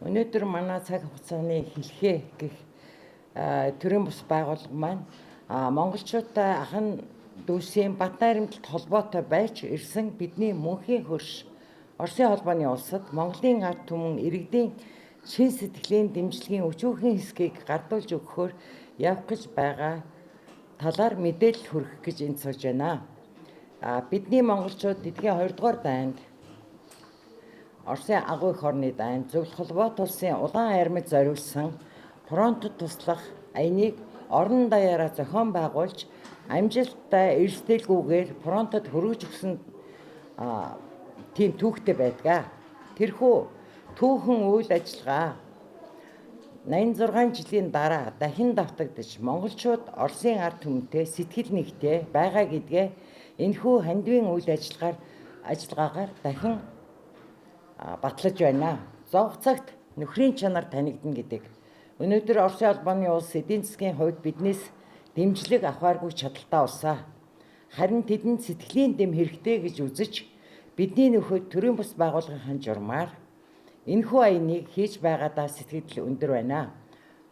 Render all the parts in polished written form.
Өнөөдөр манай цаг хугацааны хэлхээ гэх төрийн бус байгууллага маань монголчуудаа ахан дүүсийн бат найрамдалт холбоотой байж ирсэн бидний мөнхийн хөрш Оросын холбооны улсад Монголын ард түмэн иргэдийн шин сэтгэлийн дэмжлэгийн өчүүхэн хэсгийг гардуулж өгөхөөр явах гэж байгаа талаар мэдээлэл хүргэх гэж энд сууж байна. Бидний монголчууд эдгээр 2 дугаар дайнд Оросын агуу их орны дайнд зөвлөх холбоот улсын улаан армид зориулсан фронтод туслах аяныг орон даяараа зохион байгуулж амжилттай эрсдэлгүйгээр фронтод хөргөж өгсөн тийм түүхтэй байдаг. Тэрхүү түүхэн үйл ажиллагаа 86 жилийн дараа дахин давтагдж монголчууд Оросын ард түмэнтэй сэтгэл нэгтэй байгаа гэдгээ энэхүү хандивын үйл ажиллагаагаар дахин батлаж байна. Зовх цагт нөхрийн чанар танигдана гэдэг. Өнөөдөр Оросын холбооны улс эдийн засгийн хувьд биднээс дэмжлэг авахааргүй чадaltaа улсаа. Харин тэдэнд сэтгэлийн дэм хэрэгтэй гэж үзэж бидний нөхөд төрийн бус байгууллагын журмаар энэхүү аяныг хийж байгаадаа сэтгэл өндөр байна.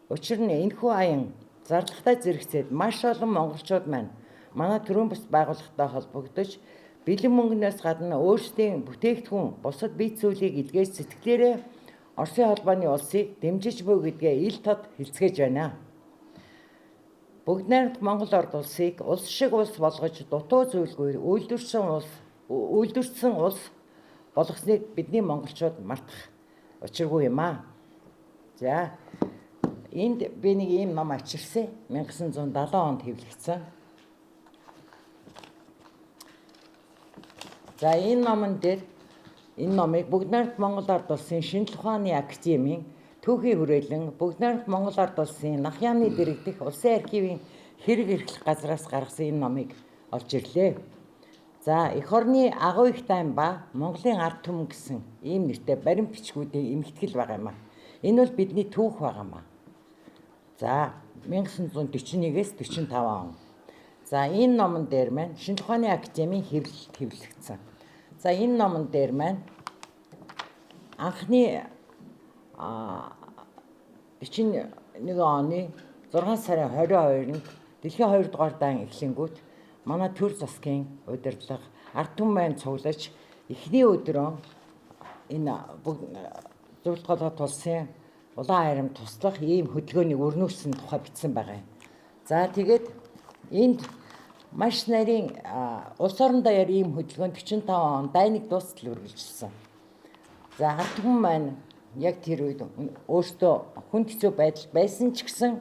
Учир нь энэхүү аян зарлагтай зэрэгцээд маш олон монголчууд маань манай төрийн бус байгууллагатай холбогдож бэлэн мөнгнөөс гадна өөрсдийн бүтээгдэхүүн бусад бие зүйлийг илгээж сэтгэлээрээ Оросын холбооны улсыг дэмжиж буй гэдгээ ил тод хэлцгээж байна. Бүгд найрамдах Монгол орд улсыг улс шиг улс болгож дутуу зүйлгүй үйлдвэрсэн улс болгосныг бидний монголчууд мартах учиргүй юм аа. За энд би нэг ийм ном авчирсан. 1970 онд хэвлэгдсэн. За энэ номыг Бүгд найрамдах Монгол ард улсын шинжлэх ухааны академийн түүхийн хүрээлэн Бүгд найрамдах Монгол ард улсын Нах яамны дэргэдэх улсын архивын хэрэг эрхлэх газраас гаргасан энэ номыг олж ирлээ. За эх орны агуу их дайн ба Монголын ард түмэн гэсэн ийм нэртэй баримт бичгүүдийн эмхтгэл байгаа юм аа. Энэ бол бидний түүх байгаа юм аа. За 1941-ээс 45 он. За энэ номон дээр маань шинжлэх ухааны академийн хэвлэгдсэн. За энэ номон дээр маань анхны 91 оны 6 сарын 22-нд дэлхийн 2 дугаар дан эхлэнгүүт манай төр засгийн удирдлага ард түмэн маань цуглаж эхний өдрөө энэ зөвлөлт голоод улсын улаан аримд туслах ийм хөдөлгөөнийг өрнүүлсэн тухай бичсэн байгаа юм. За тэгээд энд маш нарийн улс орон даяар ийм хөдөлгөөн 45 он дайныг дуустал үргэлжилсэн. За ард түмэн маань яг тэр үед өөртөө хүнд хэцүү байдал байсан ч гэсэн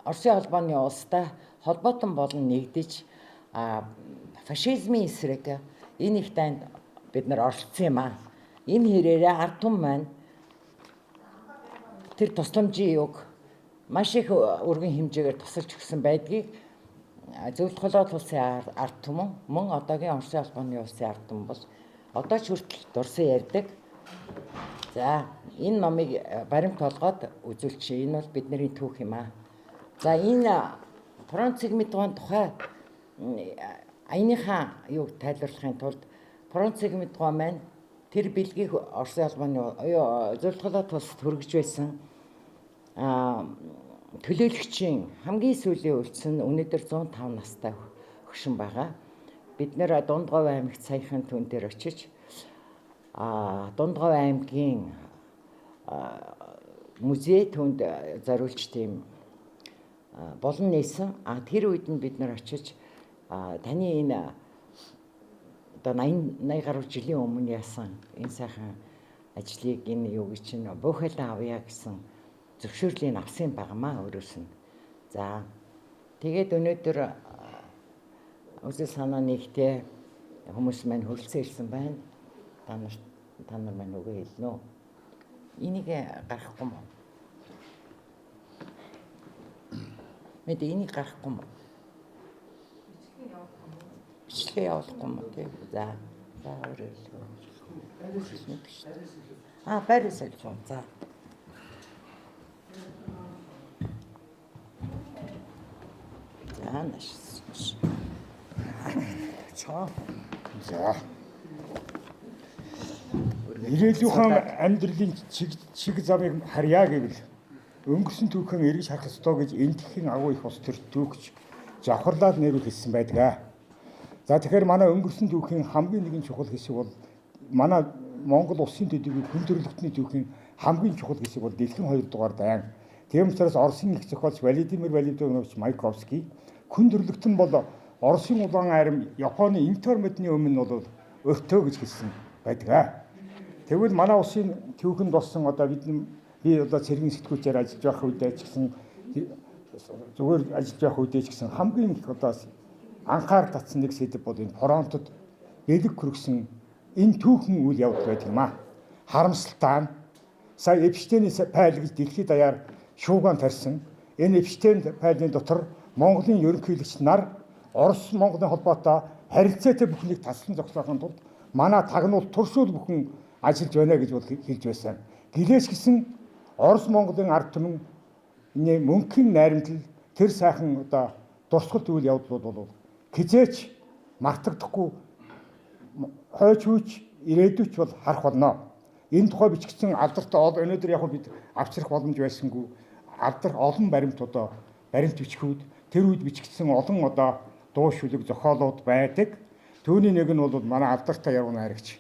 Оросын холбооны улстай холбоотон болон нэгдэж фашизмын эсрэг энэ их дайнд бид нар оролцсон юм аа. Энэ хэрээрээ ард түмэн маань тэр тусламжийн юг маш их өргөн хэмжээгээр тусалж өгсөн байдгийг зөвлөлт голоод улсын ард түмэн мөн одоогийн Оросын холбооны улсын ард түмэн бол одоо ч хүртэл дурсан ярьдаг. За энэ номыг баримт болгоод үзүүлчих. Энэ бол бидний түүх юм аа. За энэ фронт сегментийн тухай аяныхаа юуг тайлбарлахын тулд фронт сегментийн маань тэр бэлгийг Оросын холбооны зөвлөлт голоод улсад хүргэж байсан төлөөлөгчийн хамгийн сүүлийн үлдсэн өнөөдөр 105 настай хөгшин байгаа. Бид нэр Дундгов аймагт саяхан түн дээр очиж Дундгов аймгийн музей түнд зориулж тийм болон нээсэн. Тэр үед нь бид нар очиж таны энэ одоо 80 гаруй жилийн өмнө яасан энэ сайхан ажлыг энэ юу гэж чинь буухайлан авъя гэсэн зөвшөөрлийг авсан байгаамаа өөрөөс нь. За тэгээд өнөөдөр үзэл санаа нэгтэй хүмүүс маань хөрөлцөн ирсэн байна. Та нар маань үгүй хэлнэ үү? Энийг гаргахгүй мó. Мэд энийг гаргахгүй мó. Бичлэгээ явуулахгүй мó тийм. За өөрөө л. Байрс хэлсэн. За. Анаш. За. Ирээлүүхэн амьдралын чиг замыг харьяа гэвэл өнгөрсөн түүхэн эргэж харах ёстой гэж эндхийн агуу их ус төр түүхч завхарлаад нэрвэ хэлсэн байдаг. За тэгэхээр манай өнгөрсөн түүхийн хамгийн нэгэн чухал хэсэг бол манай Монгол улсын төдийгүй хүн төрөлхтний түүхийн хамгийн чухал хэсэг бол дэлхийн 2 дугаар дайн. Тийм учраас Оросын их зохиолч Владимир Владимирович Маяковский хүн төрөлхт нь бол Оросын улаан арим Японы интермедний өмнө бол өртөө гэж хэлсэн байдаг. Тэгвэл манай улсын түүхэнд болсон одоо би одоо цэргийн сэтгүүлчээр ажиллаж байх үедээ ч гэсэн зүгээр ажиллаж байх үедээ ч гэсэн хамгийн их одоо анхаар татсан нэг сэдв бол энэ фронтод бэлэг хүргэсэн энэ түүхэн үйл явдал байдаг юм аа. Харамсалтай нь сая Эпштейний файл гэж дэлхийд даяар шууган тарьсан. Энэ Эпштейн файлын дотор Монголын ерөнхийлөгч нар Орос Монголын холбоотой харилцаатай бүхнийг таслан зогсоохын тулд манай тагнуул туршуул бүхэн ажиллаж байна гэж бол хэлж байсан. Гэлээч гэсэн Орос Монголын ард түмэн мөнхийн найрамдал тэр сайхан одоо дурсгалт үйл явдлууд бол хизээч мартагдахгүй хойч хүч ирээдүйч бол харах болно. Энэ тухай бичигдсэн алдарт өнөөдөр яг бид авчрах боломж байсангүй алдар олон баримт бичгүүд тэр үед бичигдсэн олон одоо дуу шүлэг зохиолууд байдаг. Түүний нэг нь бол манай алдартай яруу найрагч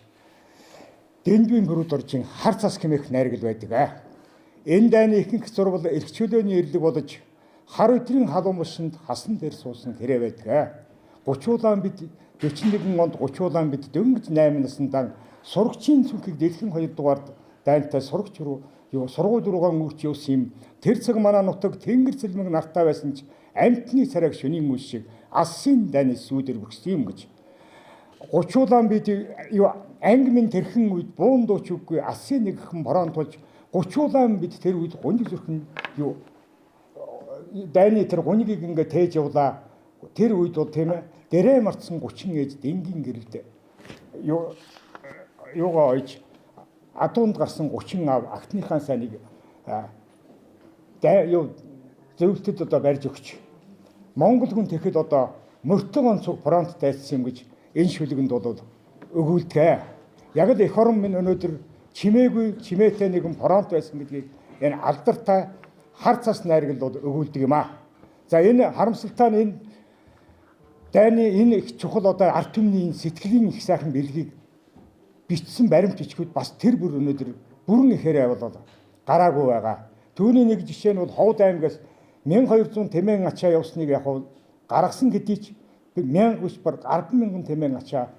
Дэндвийн бүрүүд оржин хар цас хэмээх найрагл байдаг. Энэ дайны ихэнх зурвал эрх чөлөөний эрлэг болж хар өдрийн халуун мушинд хасан дээр суусан хэрэг байдаг. 30 улаан бид 41 онд 30 улаан бид дөнгөж 8 наснда сурагчийн цүнхийг дэлхийн 2 дугаар дайнтай сурагч руу сургууль руугаа үүрч явсан юм. Тэр цаг манай нутаг тэнгэр цэлмэг нартай байсан ч амтны царайг шөнийн мөс шиг алсын дайны сүүдэр бүрхсэн юм гэж. 30 улаан бид ангимын тэрхэн үед буун дууч үгүй алсын нэгхэн борон тулж 30 улаан бид тэр үед гуниг зүрхэн дайны тэр гунигийг ингээ тээж явлаа. Тэр үед бол тийм ээ дэрэ марцсан 30 ээж дэнгийн гэрэлд юугаа ойж адуунд гарсан 30 аав агтныхаа сайныг зөвлөлтөд одоо барьж өгч Монгол хүн тэгэхэд одоо мөртөө онцог фронт дайцсан юм гэж энэ шүлгэнд бол өгүүлдэг. Яг л эх орон минь өнөөдөр чимээгүй чимээтэй нэгэн фронт байсан гэдгийг энэ алдартай хар цас найрагл бол өгүүлдэг юм аа. За энэ харамсалтай нь энэ дайны энэ их чухал одоо ард түмний сэтгэлийн их сайхан бэлгийг бичсэн баримт бичгүүд бас тэр бүр өнөөдөр бүрэн ихээр авал гараагүй байгаа. Түүний нэг жишээ нь бол Ховд аймгаас 1200 тэмээн ачаа явсныг яг гаргасан хэдий ч 1000 биш баг 100000 тэмээн ачаа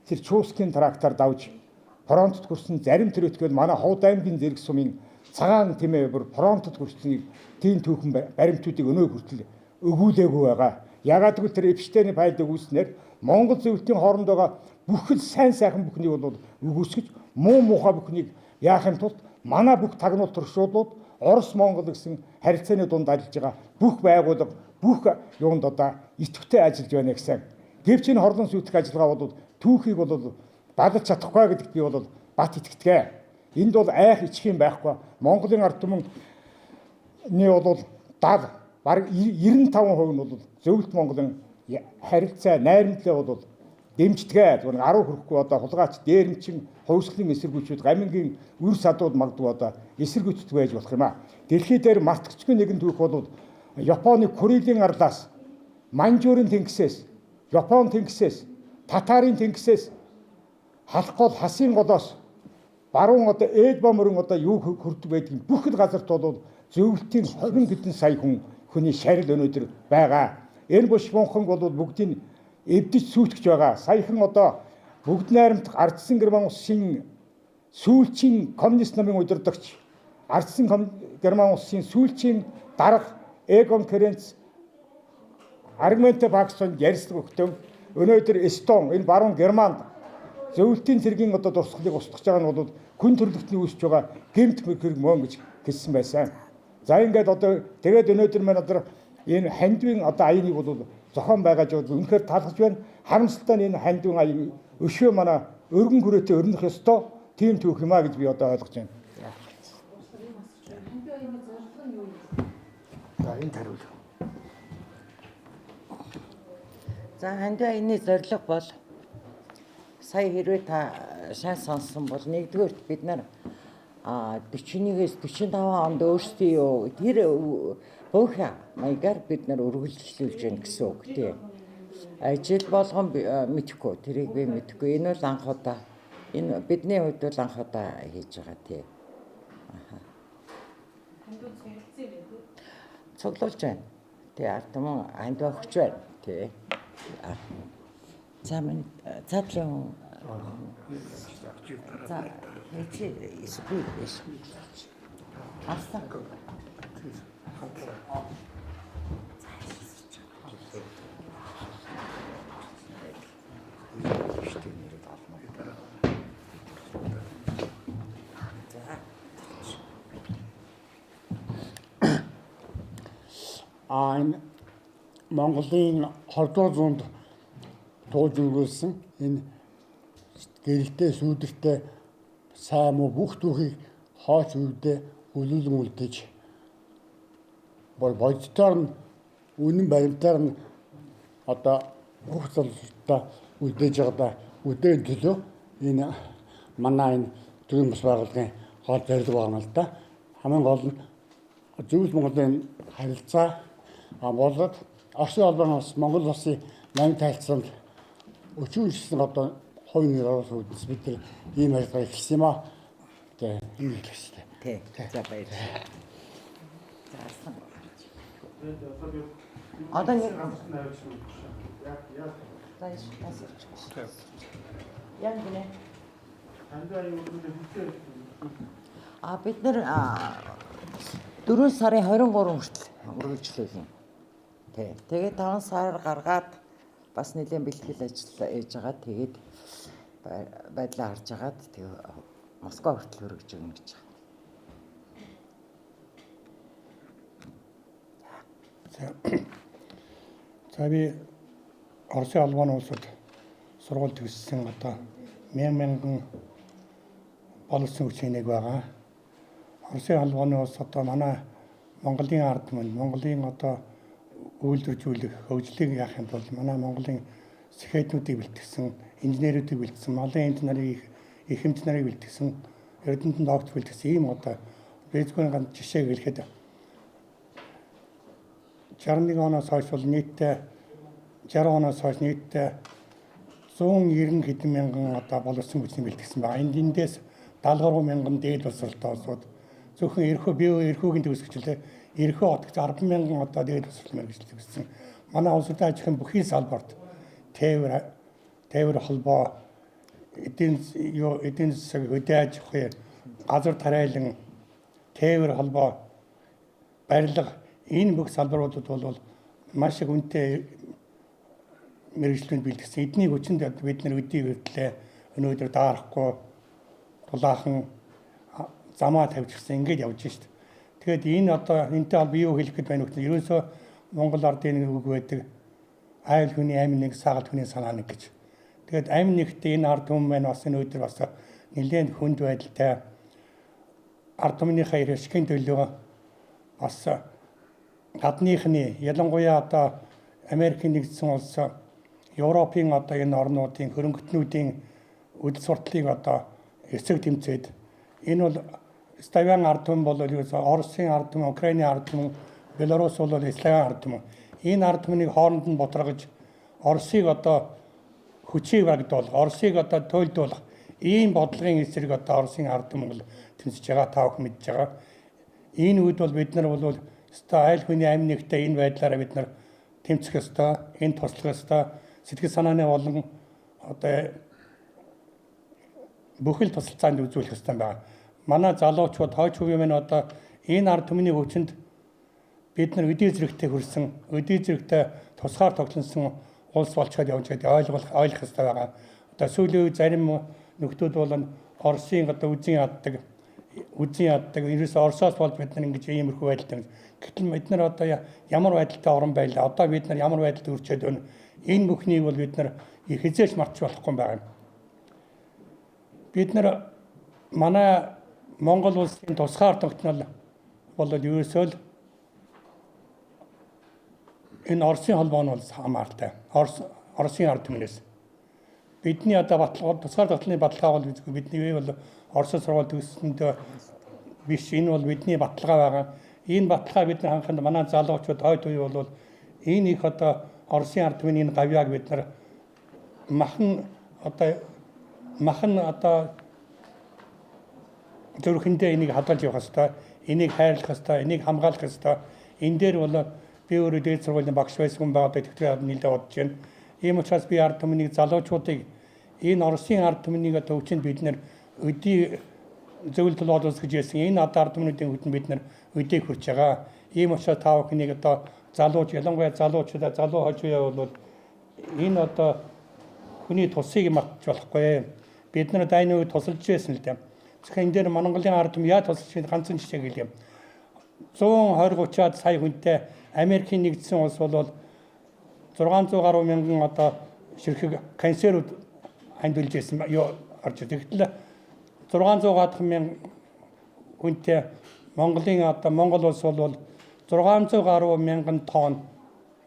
тэр Чуускийн трактор давж фронтод хүрсэн зарим төрөтгөл манай Ховд аймгийн зэрэг сумын цагаан тэмээ бүр фронтод хүрснийг тийм түүхэн баримтуудыг өнөө хүртэл өгүүлээгүй байгаа. Ягаад гэвэл тэр Эпштейний файлд өгүүлснээр Монгол зөвлөлтийн хооронд байгаа бүхэл сайн сайхан бүхнийг бол өгөөсгөж муу муухай бүхнийг яахын тулд манай бүх тагнуул туршуулууд Орос Монгол гэсэн харилцааны дунд ажиллаж байгаа бүх байгууллага бүх юунд одоо идэвхтэй ажиллаж байна гэсэн. Гэвч энэ хорлон сүйтгэх ажиллагаа бол түүхийг бол балж чадахгүй гэдэгт би бол бат итгэдэг. Энд бол айх ичих юм байхгүй. Монголын ард түмэн бол бараг 95% нь бол зөвлөлт Монголын харилцаа найрамдлаа бол дэмждэг. 10 хүрэхгүй одоо хулгайч дээрэмчин хувьсгалын эсэргүүчүүд гамингийн үр садууд магадгүй одоо эсэргүүцдэг байж болох юм аа. Дэлхий дээр мартагдчихгүй нэгэн түүх бол Японы Курилын арлаас, Манжуурын тэнгисээс, Япон тэнгисээс, Татарын тэнгисээс халах гол хасын голоос баруун одоо Элба мөрөн одоо юу хүрдэг байдгийг бүхэл газарт бол зөвлөлтийн 20 хэдэн сая хүний шарил өнөөдөр байгаа. Энэ буш бунхан бол бүгдийг эвдэж сүйтгэж байгаа. Саяхан одоо бүгд найрамдах ардсан Герман улсын сүүлчийн коммунист намын удирдагч ардсан Герман улсын сүүлчийн дарга Эгон Керенц аргумент багцонд ярьслаг өгтөв. Өнөөдөр Эстон энэ баруун Германд зөвлөлтийн цэргийн одоо дурсгалыг устгах байгаа нь бол хүн төрөлхтний үүсэж байгаа гэмт хэрэг мөн гэж хэлсэн байсан. За ингээд одоо тэгээд өнөөдөр маань одоо энэ хандвийн одоо аяныг бол зохион байгуулж байгаа үнэхээр талхаж байна. Харамсалтай нь энэ хандвийн аян өшөө манай өргөн хүрээтэй өрнөх ёстой тийм түүх юм а гэж би одоо ойлгож байна. За энэ хариул. За хандвийн аяны зорилго бол сая хэрвээ та сайн сонссон бол нэгдүгээрт бид нар 41-ээс 45 онд өөрсдийн тэр буйха маягаар бид нар үргэлжлүүлж байна гэсэн үг тийм. Жил болгон мэдэхгүй, тэрийг би мэдэхгүй. Энэ бол анх удаа. Энэ бидний хувьд бол анх удаа хийж байгаа тийм. Цуглуулж байна. Тэг ард юм ханд өгч байна. Тэг. За минь цаатлын за чи эсвэл асан энэ Монголын 20-р зуунд туулж өгүүлсэн энэ гэрэлтэй сүүдэртэй сайн муу бүх түүхийг хооч өвдөө өлүүлэн үлдээж бодитоор нь үнэн баримтаар нь одоо бүх залуучуудаа үлдээж байгаадаа үдээ төлөө энэ манай энэ төрийн бас байгууллагын гол зорилго байна л да. Хамгийн гол нь Зөвлөлт Монголын харилцаа болоод Оросын холбооноос Монгол улсын намын тайлцаанд өчүүжсэн одоо хувь нэр оруулах бид нар ийм ажиллагаа эхэлсэн юм аа. Тэгээ энэ хэлсэн. Тий. За баярлалаа. Одоо нэг яг гинэ. Бид нар 4 сарын 23 хүртэл үргэлжлүүлнэ. Тий. Тэгээд 5 сар гаргаад бас нэлийн бэлтгэл ажил хийж байгаа. Тэгээд байдлаа харж агаад тэгээ Москва хүртэл хөргөж өгнө гэж байгаа. За би Оросын албаны улсад сургууль төгссөн одоо мянган боловсон хүчин нэг байгаа. Оросын албаны улс одоо манай Монголын ард түмэнд Монголын одоо үйлдвэржүүлэх хөгжлийг яах юм бол манай Монголын сэхэтнүүдийг бэлтгэсэн, инженерүүдийг бэлтгэсэн, малын энд нарыг их хэмж нарыг бэлтгэсэн, эрдэнэт доогт бэлтгэсэн ийм одоо бэзгүүн ганц жишээг хэлэхэд 61 оноос хойш бол нийтдээ 60 оноос хойш нийтдээ 190 хэдэн мянган одоо боловсон хүчний бэлтгэсэн байна. Эндээс 73 мянган дээд тусралтай улсууд зөвхөн эрхөө бие эрхүүгийн төгсгчлээ эрхөө отгоц 10 мянган одоо дээд тусрал мэргэжил төгссөн. Манай улсуудын аж ахуйн бүхий салбарт тээвэр холбоо эдийн засаг хөдөө аж ахуй газар тариалан тээвэр холбоо барилга энэ бүх салбаруудад бол маш их үнэтэй мэргэжлүүд бэлтгэсэн. Эдний хүчинд бид нар өдий хүртлээ өнөөдөр даарахгүй тулаахан замаа тавьчихсан ингэж явж шít. Тэгээд энэ одоо энэтэй бол би юу хэлэх гээд байна вэ гэвэл ерөөсөө Монгол ардын нэг үг байдаг. Айл хүний амин нэг сагалт хүний санаа нэг гэж. Тэгээд амин нэгтээ энэ ард түмэн маань бас энэ өдөр бас нэлээд хүнд байдалтай ард түмнийхээ эрхшгийн төлөө бас гадныхны ялангуяа одоо Америкийн нэгдсэн улс Европын одоо энэ орнуудын хөрөнгөтнүүдийн үдл суртлыг одоо эсэг тэмцээд энэ бол Ставиан ард түмэн бол Оросын ард түмэн, Украиний ард түмэн, Беларусь бол Исландын ард түмэн. Энэ ард түмнийг хооронд нь ботрогож Оросыг одоо хүчийг багтуулах, Оросыг одоо туйлдуулах ийм бодлогын эсрэг одоо Оросын ард түмэн тэмцэж байгаа та бүхэн мэдж байгаа. Энэ үед бол бид нар бол айл хүний амин нэгтэй энэ байдлаараа бид нар тэмцэх ёстой, энэ туслах ёстой, сэтгэл санааны болон одоо бүхэл тусалцаанд үзүүлэх ёстой байна. Манай залуучууд хойч хувийн маань одоо энэ ард түмний хүчинд бид нар өдий зэрэгтэй хүрсэн, өдий зэрэгтэй тусгаар тоглосон улс болчиход явж байгаа ойлгох ёстой байгаа. Одоо сүүлийн үе зарим нөхдүүд бол Оросын одоо үзэн яддаг, ерөөсөө Оросоос бол бид нар ингэж иймэрхүү байдалтай. Гэтэл бид нар одоо ямар байдалтай орон байлаа. Одоо бид нар ямар байдалд үрчээд байна. Энэ бүхнийг бол бид нар хизээш мартчих болохгүй юм байна. Бид нар манай Монгол улсын тусгаар тогтнол бол ерөөсөө л энэ Оросын холбооны хамаартай. Оросын ард түмнээс. бидний одоо тусгаар батланы баталгаа бол бидний бол Орос сургууль төгссөндөө биш, энэ бол бидний баталгаа байгаа. Энэ баталгаа бидний ханханд манай залуучууд хойд үе бол энэ их одоо Оросын ард түмний энэ гавьяаг бид нар махан одоо зүрхэндээ энийг хадгалж явах хэрэгтэй, энийг хайрлах хэрэгтэй, энийг хамгаалах хэрэгтэй. Энэ дээр бол би өөрөө дээд сургуулийн багш байсан хүн байгаад тэгтээ нэлээд бодож байна. Ийм учраас би ард түмнийг залуучуудыг энэ Оросын ард түмнийг одоо өвчнөд бид нэр өдий зөвлөлт боловс гэж ярьсан. Энэ одоо ард түмнүүдийн хөтөн бид нэр өдийг хүрч байгаа. Ийм учраас та бүхнийг одоо залууч, ялангуяа залуучуудаа залуу хож үе бол энэ одоо хүний тусыг мартаж болохгүй. Бид нар дайны үед тусалж байсан л дээ. Тэгэхээр энэ дээр Монголын ард түмэн яа тусалж ганцхан жишээ хэлье. 120-30-аад сая хүнтэй Америкийн нэгдсэн улс бол 600 гаруй мянган одоо ширхэг канцерууд хандвилж байсан орж тэгтэл 600 мянган хүнтэй Монгол улс бол 600 гаруй мянган тонн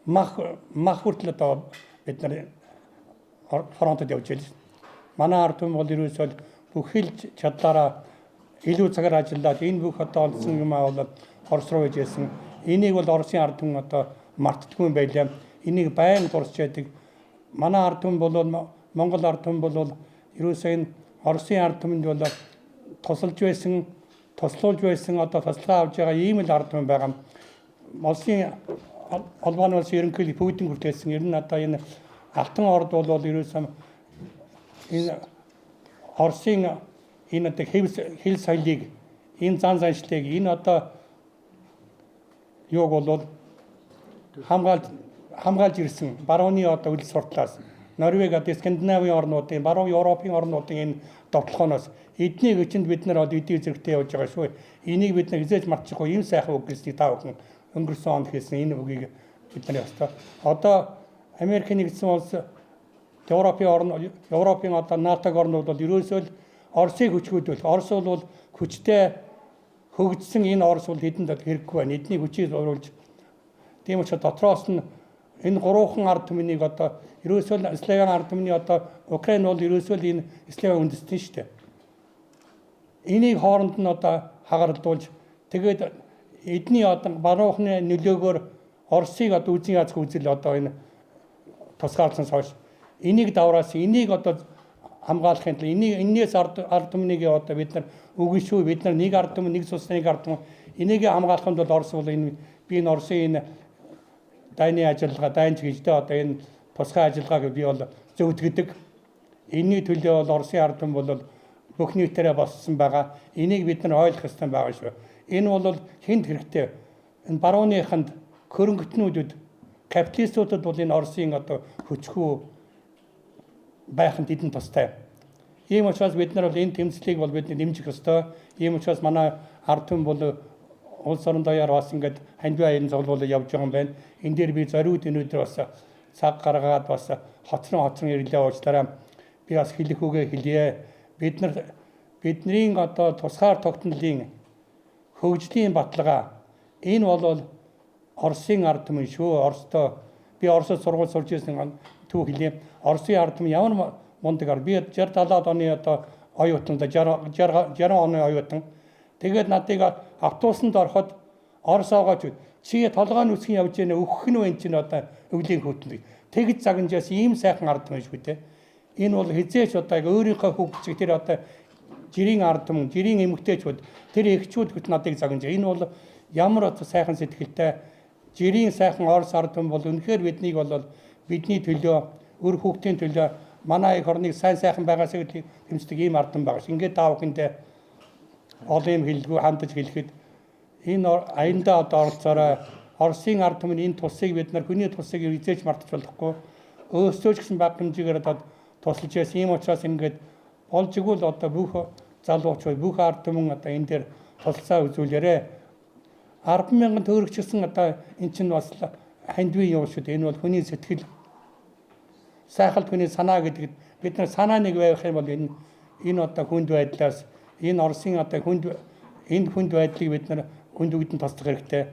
мах хүртэл одоо бид нар фронтод явж байна. Манай ард түмэн бол ерөөсөө бүхэл чадлаараа илүү цагаар ажиллаад энэ бүх одоо олсон юм бол Орос руу ижсэн. Энийг бол Оросын ард түмэн одоо мартдаггүй юм байлаа. Энийг байн дурсч байдаг. Манай ард түмэн бол Монгол ард түмэн бол ерөөсөө энэ Оросын ард түмэнд бол тусалж байсан, туслуулж байсан одоо туслахаа авж байгаа ийм л ард түмэн байгаа. Улсын холбооны улсын ерөнхийлөг Путин хүртээсэн. Ер нь одоо энэ Алтан орд бол ерөөсөө энэ Оросын энэ одоо хил соёлыг, энэ зан заншлыг, энэ одоо юуг бол хамгаалж ирсэн барууны одоо үйл суртлаас Норвег одоо Скандинавын орнуудын, баруун Европын орнуудын энэ довтлохоноос эдний хүчинд бид нар одоо эдийн зэрэгтэй явж байгаа шүү. Энийг бид нар хизээж мартчихгүй ийм сайхан үг гэлсний та бүхэн өнгөрсөн онд хийсэн энэ үгийг бид нар ястаа. Одоо Америкийн нэгдсэн улс Европын одоо НАТО орнууд бол ерөөсөө л Оросыг хүчгүүдвэл Орос бол хүчтэй хөгжсөн энэ Орос бол хэдэнд хэрэггүй байна. Эдний хүчийг оруулж тийм учраас дотроос нь энэ гурван ард түмнийг одоо ерөөсөө Славян ард түмний одоо Украин бол ерөөсөө энэ Славян үндэстэн шүү дээ. Энийг хооронд нь одоо хагарлуулж тэгээд эдний одоо баруухны нөлөөгөөр Оросыг одоо үзэн язх үзэл одоо энэ тусгаарлсан хойш энийг давраас энийг одоо хамгаалахын тулд энээс ард түмнийг одоо бид нар үгүй шүү, бид нар нэг ард түмэн, нэг цус, нэг ард түмэн энийг хамгаалахын тулд Орос бол энэ би энэ Оросын энэ дайны ажиллагаа, дайнч гэжтэй одоо энэ тусгай ажиллагааг би бол зөвдгдөг. Энэний төлөө бол Оросын ард түмэн бол бүх нийтээрээ боссон байгаа. Энийг бид нар ойлгох ёстой байгаа шүү. Энэ бол хүнд хэрэгтэй. Энэ барууныханд хөрөнгөтнүүдэд капиталистуудад бол энэ Оросын одоо хүчгүй байханд эдэн тустай. Ийм учраас бид нар бол энэ тэмцлийг бол бид нэмжих ёстой. Ийм учраас манай ард түмэн бол улс орон даяар бас ингээд хандив аян цуглуул явж байгаа юм байна. Энэ дээр би зориуд өнөөдөр бас цаг гаргаад бас хоцрон ирлээ уучлаарай. Би бас хэлэх үгээ хэлье. Бидний одоо тусгаар тогтнолын хөгжлийн баталгаа энэ бол Оросын ард түмэн шүү. Би Оросд сургууль сурж ирсэн төв хэлье. Оросын ард түмэн ямар мундаг ард. Би 60-70 оны одоо оюутан 60 оны оюутан. Тэгээд надыг автобусанд ороход Орос аваач чи толгойн үсгийн явж яана өгөх нь вэ энэ чинь одоо өвлийн хөтөн. Тэгж загнажаас ийм сайхан ард түмэн шүү дээ. Энэ бол хизээч одоо өөрийнхөө хөгжих тэр одоо жирийн ард түмэн, жирийн эмэгтэйчүүд тэр эхчүүд хөт надыг загнаж. Энэ бол ямар сайхан сэтгэлтэй жирийн сайхан Орос ард түмэн бол үнэхээр биднийг бол бидний төлөө өр хүүхдийн төлөө манай их орныг сайхан байгаасаа гэж тэмцдэг ийм ард түмэн байгаа ш. Ингээд таа бүхэндээ олон юм хэлгүй хандаж хэлэхэд энэ аяндаа одоо оролцоорой. Оросын ард түмэн энэ тусыг бид нар хүний тусыг эзэж мартаж болохгүй. Өөсөө ч гэсэн баг хэмжээгээр одоо тусалж байсан. Ийм учраас ингээд болж игэл одоо бүх залуучууд бүх ард түмэн одоо энэ дээр тусалцаа үзүүлээрэ. 10,000 төгрөгчсөн одоо эн чинь бас хандвийн юм шүү дээ. Энэ бол хүний сэтгэл сайхалт хүний санаа гэдэг бид нар санаа нэг байх юм бол энэ одоо хүнд байдлаас энэ Оросын одоо энэ хүнд байдлыг бид нар хүнд үгдэн тослох хэрэгтэй.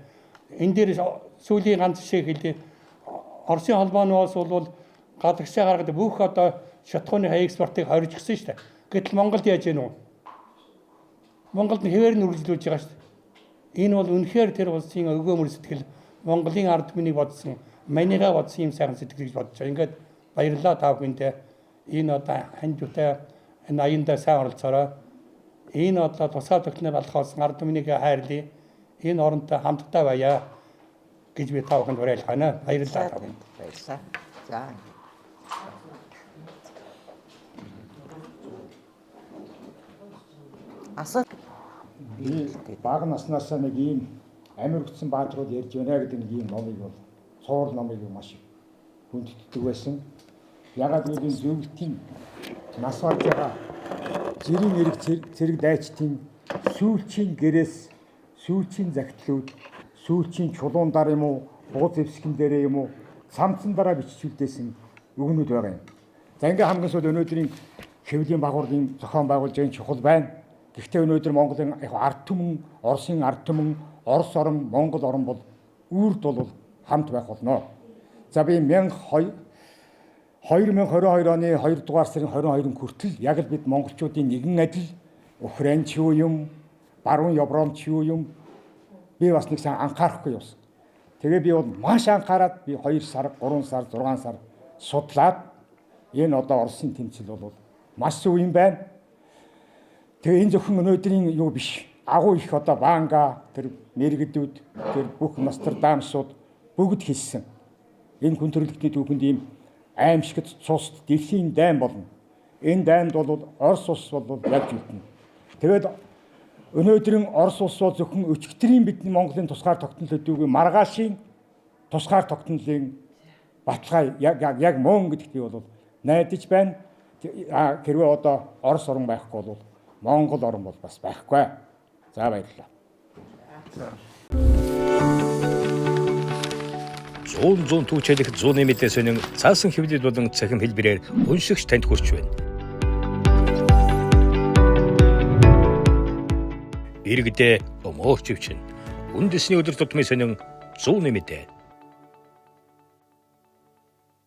Энэ дээр сүүлийн ганц жишээ хэлье. Оросын холбооны улс бол гадагшаа гаргаад бүх одоо шатхууны экспортыг хориж гисэн шүү дээ. Гэтэл Монголд яаж яах вэ? Монголд хэвээр нь үргэлжлүүлж байгаа шүү дээ. Энэ бол үнэхээр тэр улсын өгөөмөр сэтгэл, Монголын ард түмнийг бодсон, манийгаа бодсон юм сайхан сэтгэл гэж бодож байгаа. Ингээд баярлалаа та бүхэндээ. Энэ одоо ханжуутай энэ аяндаа сайн оролцоорой. Энэ одоо тусгай тогтнол болохоос ард түмнийг хайрлая. Энэ оронтой хамтдаа байя гэж би та бүхэнд уриалах байна. Баярлалаа та бүхэнд. Баярлалаа. За. Асуу. Би бага наснаасаа нэг ийм амир өгсөн баатрууд ярьж байна гэдэг нэг ийм номыг бол цоор номыг маш хүндэтдэг байсан. Ягаад гэвэл энэ зөвлөлтийн нас болж байгаа жирийн эрэг зэрэг дайчдын сүүлчийн гэрээс сүүлчийн загтлууд сүүлчийн чулуундаар юм уу бууз эвсгэн дээрээ юм уу самцсан дараа биччихүүлдээсэн үгнүүд байгаа юм. За ингээ хамгийн сүүл өнөөдрийн хэвлийн багварлын зохион байгуулж байгаа чухал байна. Гэхдээ өнөөдөр Монголын ард түмэн, Оросын ард түмэн, Орос орн, Монгол орн бол үрд бол хамт байх болно. За би 2022 оны 2 дугаар сарын 22-нд хүртэл яг л бид монголчуудын нэгэн адил Украин ч юу юм, баруун Европ ч юу юм би бас нэг сайн анхаарахгүй явсан. Тэгээ би бол маш анхаарад би 2 сар, 3 сар, 6 сар судлаад энэ одоо Оросын тэмцэл бол маш зөв юм байна. Тэгээ энэ зөвхөн өнөөдрийн юу биш. Агуу их одоо Ванга, тэр мэрэгдүүд, тэр бүх Нострадамсууд бүгд хэлсэн. Энэ хүн төрөлхтний түүхэнд ийм аимшигт цус дэлхийн дайн болно. Энэ дайнд бол Орос улс бол яг зүтнэ. Тэгээд өнөөдрийн Орос улс бол зөвхөн өчигдрийн бидний Монголын тусгаар тогтнол өдөөгүй маргаашийн тусгаар тогтнолын баталгаа яг мөн гэдэгт би бол найдаж байна. Хэрвээ одоо Орос орн байхгүй бол Монгол орн бол бас байхгүй. За баярлалаа. 100 түүчэлэх 100 мэдээ сонин цаасан хэвлэл болон цахим хэлбэрээр уншигч танд хүрч байна. Иргэдээ өмөөч өвчин. Үндэсний өдөр тутмын сонин 100 мэдээ.